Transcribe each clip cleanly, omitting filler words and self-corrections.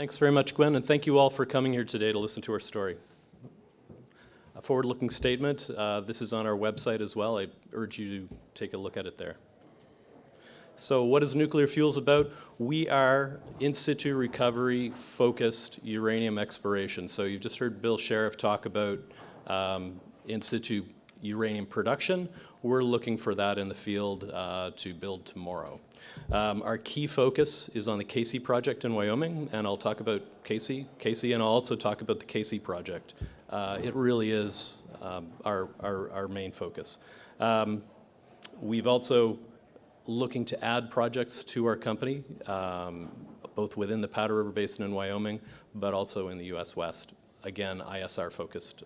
Thanks very much, Gwen, and thank you all for coming here today to listen to our story. A forward-looking statement, this is on our website as well. I urge you to take a look at it there. So what is nuclear fuels about? We are in situ recovery focused uranium exploration. So you've just heard Bill Sheriff talk about in situ uranium production. We're looking for that in the field to build tomorrow. Our key focus is on the Casey project in Wyoming, and I'll talk about Casey, and I'll also talk about the Casey project. It really is our main focus. We've also looking to add projects to our company, both within the Powder River Basin in Wyoming, but also in the U.S. West. Again, ISR-focused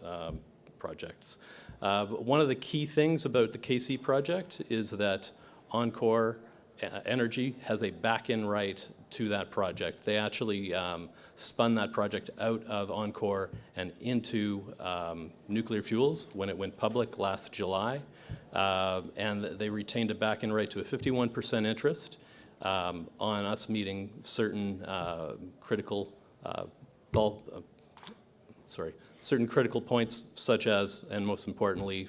projects. One of the key things about the Casey project is that Encore Energy has a back-in right to that project. They actually spun that project out of Encore and into nuclear fuels when it went public last July. And they retained a back-in right to a 51% interest on us meeting certain critical certain critical points, such as, and most importantly,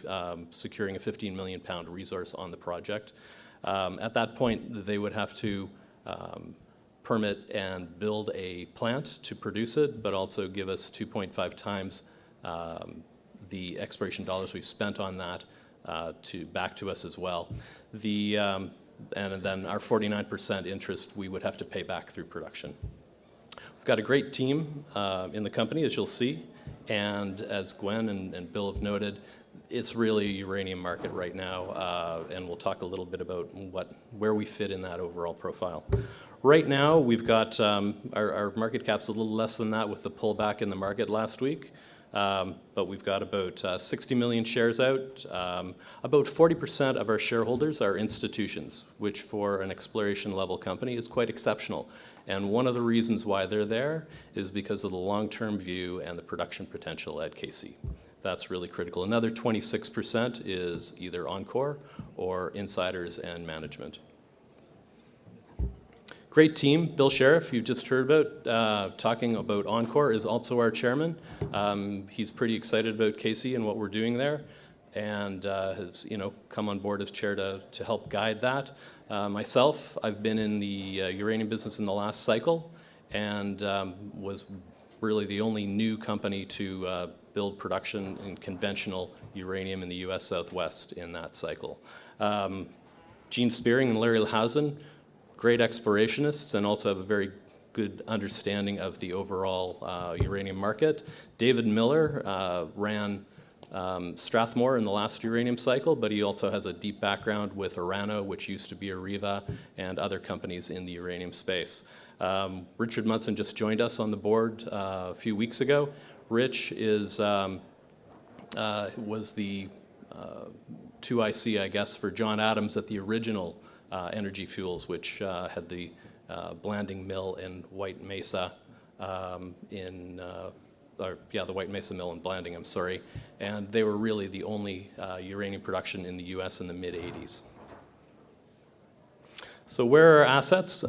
securing a 15 million pound resource on the project. At that point, they would have to permit and build a plant to produce it, but also give us 2.5 times the exploration dollars we've spent on that back to us as well. And then our 49% interest we would have to pay back through production. We've got a great team in the company, as you'll see, and as Gwen and Bill have noted, it's really a uranium market right now, and we'll talk a little bit about where we fit in that overall profile. Right now, we've got our market cap's a little less than that with the pullback in the market last week. But we've got about 60 million shares out. About 40% of our shareholders are institutions, which for an exploration level company is quite exceptional. And one of the reasons why they're there is because of the long-term view and the production potential at Casey. That's really critical. Another 26% is either Encore or insiders and management. Great team. Bill Sheriff, you just heard about, talking about Encore, is also our chairman. He's pretty excited about Casey and what we're doing there, and has come on board as chair to help guide that. Myself, I've been in the uranium business in the last cycle, and was really the only new company to build production in conventional uranium in the U.S. Southwest in that cycle. Gene Spearing and Larry Lahousen, great explorationists and also have a very good understanding of the overall uranium market. David Miller ran Strathmore in the last uranium cycle, but he also has a deep background with Orano, which used to be Areva, and other companies in the uranium space. Richard Munson just joined us on the board a few weeks ago. Rich was the 2IC, I guess, for John Adams at the original Energy Fuels, which had the blanding mill in White Mesa, the White Mesa mill in Blanding, I'm sorry. And they were really the only uranium production in the US in the mid-'80s. So where are our assets?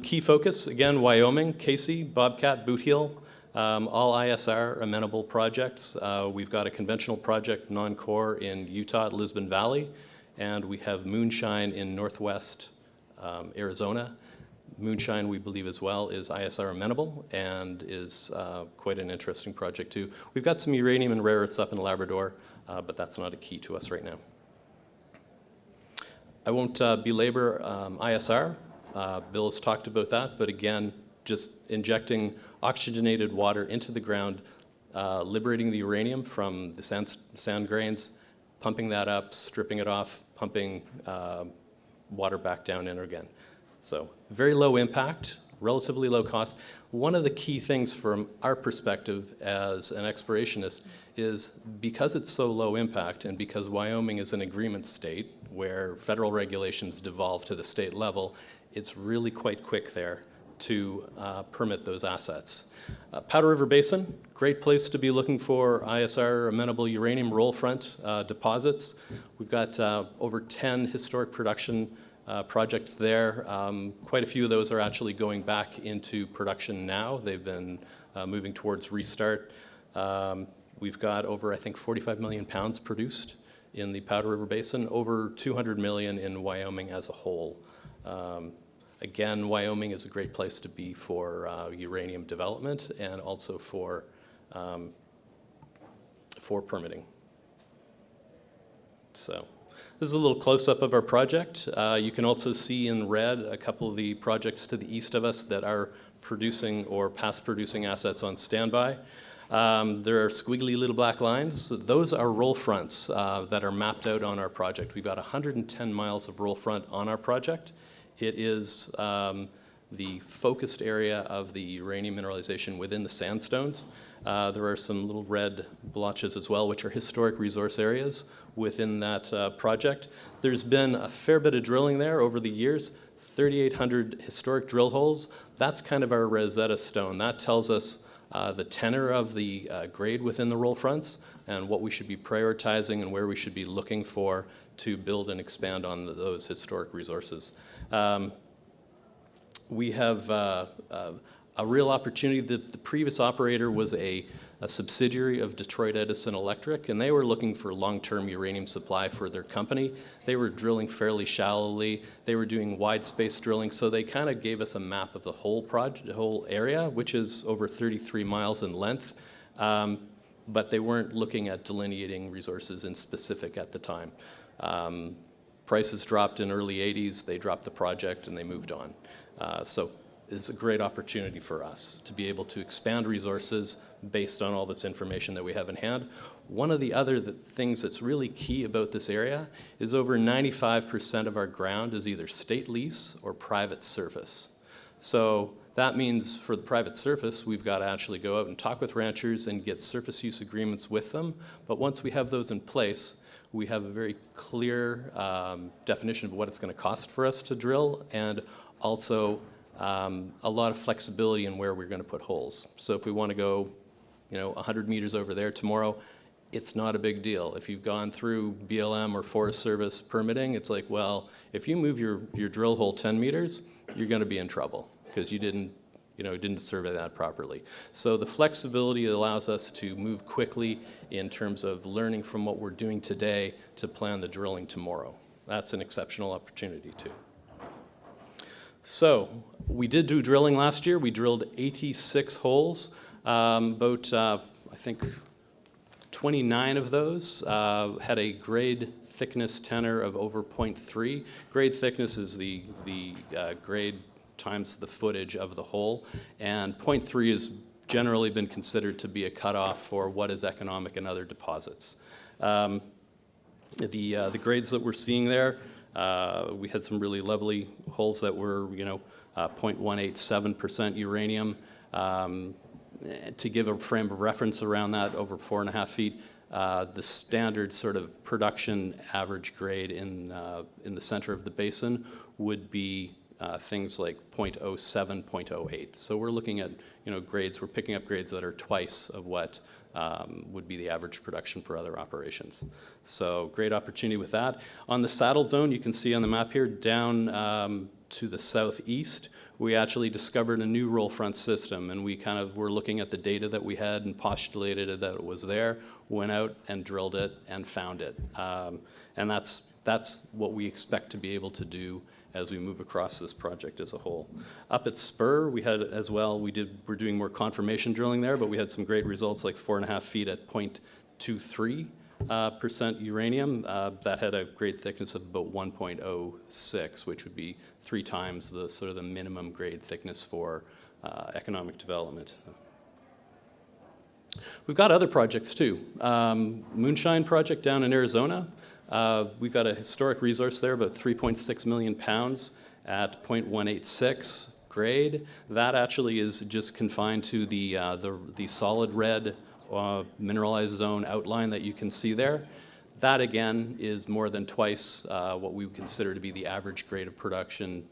Key focus, again, Wyoming, Casey, Bobcat, Boot Heel, all ISR amenable projects. We've got a conventional project, non-core, in Utah at Lisbon Valley, and we have Moonshine in northwest Arizona. Moonshine, we believe as well, is ISR amenable and is quite an interesting project too. We've got some uranium and rare earths up in Labrador, but that's not a key to us right now. I won't belabor ISR. Bill has talked about that, but again, just injecting oxygenated water into the ground, liberating the uranium from the sand grains, pumping that up, stripping it off, pumping water back down in again. So very low impact, relatively low cost. One of the key things from our perspective as an explorationist is because it's so low impact and because Wyoming is an agreement state where federal regulations devolve to the state level, it's really quite quick there to permit those assets. Powder River Basin, great place to be looking for ISR amenable uranium roll front deposits. We've got over 10 historic production projects there. Quite a few of those are actually going back into production now. They've been moving towards restart. We've got over, I think, 45 million pounds produced in the Powder River Basin, over 200 million in Wyoming as a whole. Again, Wyoming is a great place to be for uranium development and also for permitting. So this is a little close-up of our project. You can also see in red a couple of the projects to the east of us that are producing or past producing assets on standby. There are squiggly little black lines. Those are roll fronts that are mapped out on our project. We've got 110 miles of roll front on our project. It is the focused area of the uranium mineralization within the sandstones. There are some little red blotches as well, which are historic resource areas within that project. There's been a fair bit of drilling there over the years, 3,800 historic drill holes. That's kind of our Rosetta Stone. That tells us the tenor of the grade within the roll fronts and what we should be prioritizing and where we should be looking for to build and expand on those historic resources. We have a real opportunity. The previous operator was a subsidiary of Detroit Edison Electric, and they were looking for long-term uranium supply for their company. They were drilling fairly shallowly. They were doing wide space drilling, so they kind of gave us a map of the whole project, the whole area, which is over 33 miles in length. But they weren't looking at delineating resources in specific at the time. Prices dropped in early 80s. They dropped the project and they moved on. So it's a great opportunity for us to be able to expand resources based on all this information that we have in hand. One of the other things that's really key about this area is over 95% of our ground is either state lease or private surface. So that means for the private surface, we've got to actually go out and talk with ranchers and get surface use agreements with them. But once we have those in place, we have a very clear definition of what it's going to cost for us to drill, and also a lot of flexibility in where we're going to put holes. So if we want to go, 100 meters over there tomorrow, it's not a big deal. If you've gone through BLM or Forest Service permitting, it's like, well, if you move your drill hole 10 meters, you're going to be in trouble because you didn't survey that properly. So the flexibility allows us to move quickly in terms of learning from what we're doing today to plan the drilling tomorrow. That's an exceptional opportunity too. So we did do drilling last year. We drilled 86 holes. I think 29 of those had a grade thickness tenor of over 0.3. Grade thickness is the grade times the footage of the hole, and 0.3 has generally been considered to be a cutoff for what is economic in other deposits. The grades that we're seeing there, we had some really lovely holes that were, 0.187% uranium. To give a frame of reference around that, over 4.5 feet, the standard sort of production average grade in the center of the basin would be things like 0.07, 0.08. So we're looking at, grades, we're picking up grades that are twice of what would be the average production for other operations. So great opportunity with that. On the saddle zone, you can see on the map here, down to the southeast, we actually discovered a new roll front system, and we kind of were looking at the data that we had and postulated that it was there, went out and drilled it and found it. And that's what we expect to be able to do as we move across this project as a whole. Up at Spur, we had as well, we're doing more confirmation drilling there, but we had some great results like 4.5 feet at 0.23% uranium. That had a grade thickness of about 1.06, which would be 3 times the sort of the minimum grade thickness for economic development. We've got other projects too. Moonshine project down in Arizona. We've got a historic resource there, about 3.6 million pounds at 0.186 grade. That actually is just confined to the solid red mineralized zone outline that you can see there. That again is more than twice what we would consider to be the average grade of production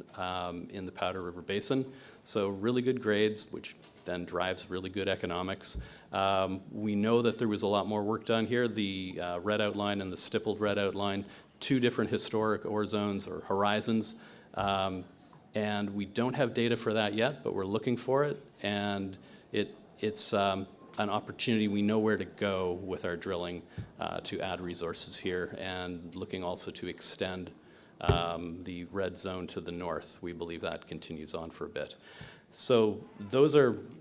in the Powder River Basin. So really good grades, which then drives really good economics. We know that there was a lot more work done here. The red outline and the stippled red outline 2 different historic ore zones or horizons. And we don't have data for that yet, but we're looking for it. And it's an opportunity. We know where to go with our drilling to add resources here, and looking also to extend the red zone to the north. We believe that continues on for a bit. So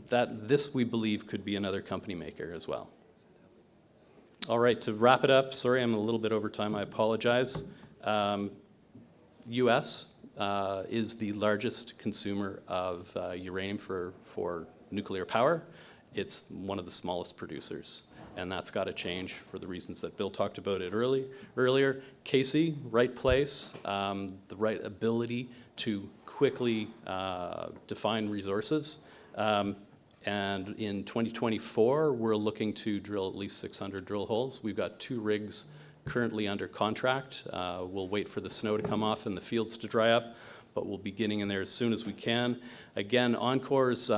this we believe could be another company maker as well. All right, to wrap it up, sorry I'm a little bit over time, I apologize. US is the largest consumer of uranium for nuclear power. It's one of the smallest producers, and that's got to change for the reasons that Bill talked about it earlier. Casey, right place, the right ability to quickly define resources. And in 2024, we're looking to drill at least 600 drill holes. We've got 2 rigs currently under contract. We'll wait for the snow to come off and the fields to dry up, but we'll be getting in there as soon as we can. Again, Encore's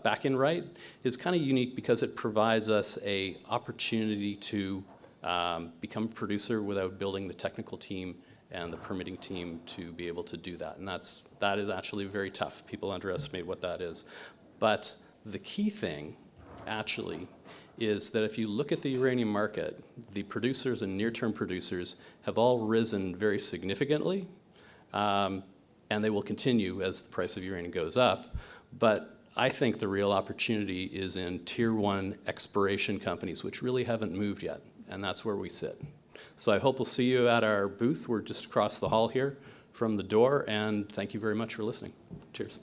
back-end right is kind of unique because it provides us an opportunity to become a producer without building the technical team and the permitting team to be able to do that. And that is actually very tough. People underestimate what that is. But the key thing, actually, is that if you look at the uranium market, the producers and near-term producers have all risen very significantly, and they will continue as the price of uranium goes up. But I think the real opportunity is in tier 1 exploration companies, which really haven't moved yet, and that's where we sit. So I hope we'll see you at our booth. We're just across the hall here from the door, and thank you very much for listening. Cheers.